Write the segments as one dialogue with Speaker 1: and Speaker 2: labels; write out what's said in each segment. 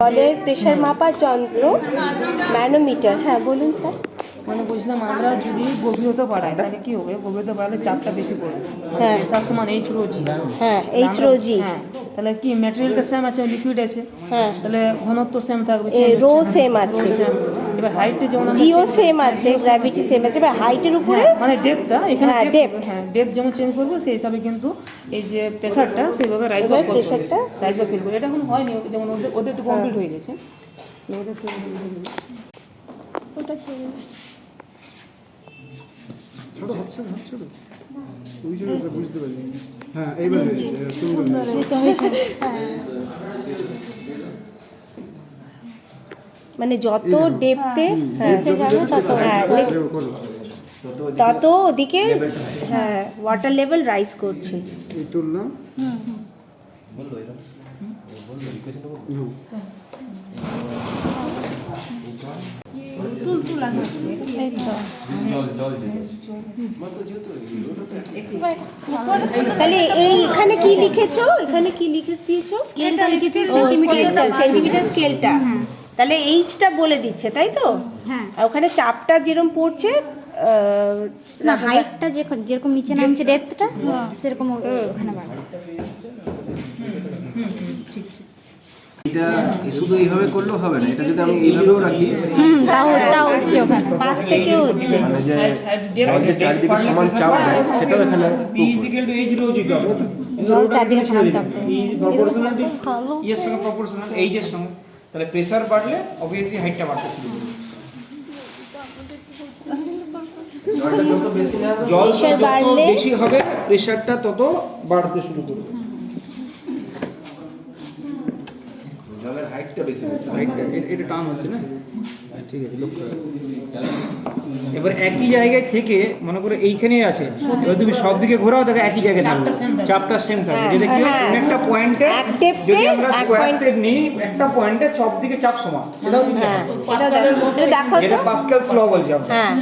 Speaker 1: জলের প্রেশার মাপার যন্ত্র ম্যানোমিটার। হ্যাঁ বলুন স্যার।
Speaker 2: মানে বুঝলাম আমরা যদি গভীরতা বাড়াই তাহলে কি হবে, গভীরতা বাড়ালে চাপটা বেশি পড়বে, মানে
Speaker 1: হ্যাঁ।
Speaker 2: প্রেশার সমান এইচ রো জি।
Speaker 1: হ্যাঁ এইচ রো জি।
Speaker 2: হ্যাঁ, তাহলে কি ম্যাটেরিয়ালটা সেম আছে, লিকুইড আছে,
Speaker 1: হ্যাঁ
Speaker 2: তাহলে ঘনত্ব সেম থাকবে,
Speaker 1: রো সেম আছে,
Speaker 2: এবার হাইটটা যেমন আমরা
Speaker 1: জিও সেম আছে, গ্র্যাভিটি সেম আছে, এবার হাইটের উপরে
Speaker 2: মানে ডেপথটা এখানে
Speaker 1: হ্যাঁ, depth।
Speaker 2: হ্যাঁ ডেপথ যেমন চেঞ্জ করবো সেই হিসাবে কিন্তু এই যে প্রেশারটা সেইভাবে রাইজ বা ফল
Speaker 1: প্রেশারটা
Speaker 2: রাইজ বা ফিল করবে। এটা এখন হয়নি, যেমন ওদের একটু কমপ্লিট হয়ে গেছে, ওদের তো
Speaker 1: ওটা ছেড়ে
Speaker 3: ছাড়ো হাত ছাড়ো হাত ছাড়ো ওই জায়গাটা বুঝতে পারি। হ্যাঁ এইবার শুরু
Speaker 1: মানে যত ডেপথে যাবে তত ওদিকে হ্যাঁ ওয়াটার লেভেল রাইজ করছে।
Speaker 3: এই তুললাম
Speaker 1: তাহলে এই এখানে কি লিখেছো, এখানে কি লিখে দিয়েছো? সেন্টিমিটার স্কেলটা, তাহলে এইচটা বলে দিচ্ছে তাই তো?
Speaker 4: হ্যাঁ।
Speaker 1: আর ওখানে চাপটা যেরকম পড়ছে
Speaker 4: না হাইটটা যেরকম নিচে নামছে ডেপথটা সেরকম ওখানে বাড়বে।
Speaker 5: এটা শুধু এইভাবে করলেও হবে না, এটা যদি আমি এইভাবেও রাখি
Speaker 4: তাও হচ্ছে ওখানে
Speaker 1: পাশ থেকেও হচ্ছে।
Speaker 5: মানে যে জল যে চারিদিকে সমান চাপ দেয় সেটাও এখানে
Speaker 6: E equal to h rho g তো
Speaker 4: জল চারদিকে সমান চাপ দেয়।
Speaker 6: E প্রপোর্শনাল টু এর সঙ্গে প্রপোর্শনাল এইচ এর সঙ্গে, তাহলে প্রেসার বাড়লে অবভিয়াসলি হাইটটা বাড়তে শুরু করবে।
Speaker 5: জলটা যত বেশি না হবে
Speaker 6: জল
Speaker 1: Pressure
Speaker 6: যত
Speaker 1: বাড়লে
Speaker 6: বেশি হবে প্রেসারটা তত বাড়তে শুরু করবে।
Speaker 5: জলের হাইটটা বেশি হবে।
Speaker 6: হাইটটা এটা টার্ম হচ্ছে না, ঠিক আছে লক্ষ্য রাখো। এবার একই জায়গায় থেকে মনে করে এইখানেই আছে, এবার তুমি সব দিকে ঘোরাও দেখো একই জায়গায় থাকবে, চাপটা সেম থাকবে। যেটা কি হয় একটা পয়েন্টে
Speaker 1: এক depth
Speaker 6: যদি
Speaker 1: এ
Speaker 6: আমরা
Speaker 1: এক
Speaker 6: স্কয়ার
Speaker 1: point-
Speaker 6: সেট নিই একটা পয়েন্টে সব দিকে চাপ সমান, সেটাও তুমি
Speaker 1: হ্যাঁ
Speaker 6: দেখো।
Speaker 1: এটা দেখো
Speaker 6: যেটা
Speaker 1: তো।
Speaker 6: পাস্কালস ল বলছি আমরা,
Speaker 1: হ্যাঁ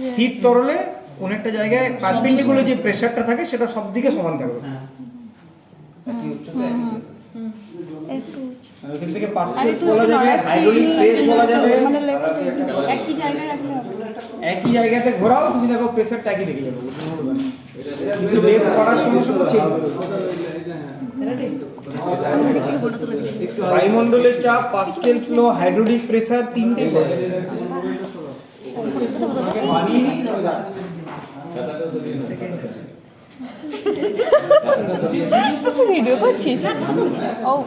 Speaker 6: স্থির তরলে কোন একটা জায়গায় পারপেন্ডিকুলার যে প্রেসারটা থাকে সেটা সব দিকে সমান থাকবে। আর এখান থেকে পাস্কালস বলা যাবে, হাইড্রোলিক প্রেস বলা যাবে। একই জায়গাতে ঘোরাও তুমি দেখো প্রেসারটা একই দেখে যাবে, কিন্তু লেপ করার সঙ্গে সঙ্গে চেঞ্জ হবে। বায়ুমণ্ডলের চাপ, পাস্কেলস ল, হাইড্রোলিক প্রেসার তিনটেই পাবে।
Speaker 1: ভিডিও করছিস?